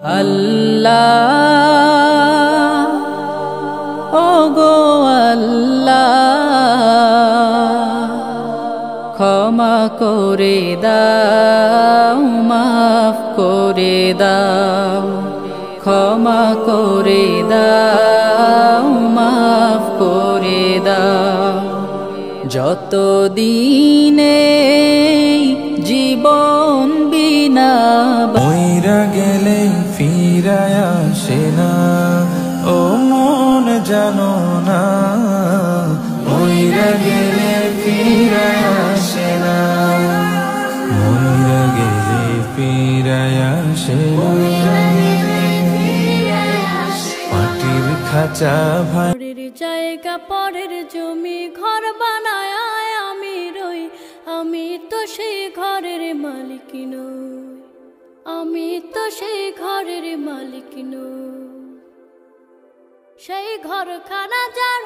আল্লাহ ওগো আল্লাহ ক্ষমা করে দাও মাফ করে দাও ক্ষমা করে দাও মাফ করে দাও যত দিনে জীবন বিনা মইরা গেলে ফিরায় আসে না ও মন জানো না মইরা গেলে ফিরায় আসে না মইরা গেলে ফিরায় আসে না মাটির খাঁচা ভাই পরের জায়গা পরের জমি ঘর বানায় আমি রই আমি তো সেই ঘরের মালিক নই আমি তো সেই ঘরের মালিক নই সেই ঘরখানা যার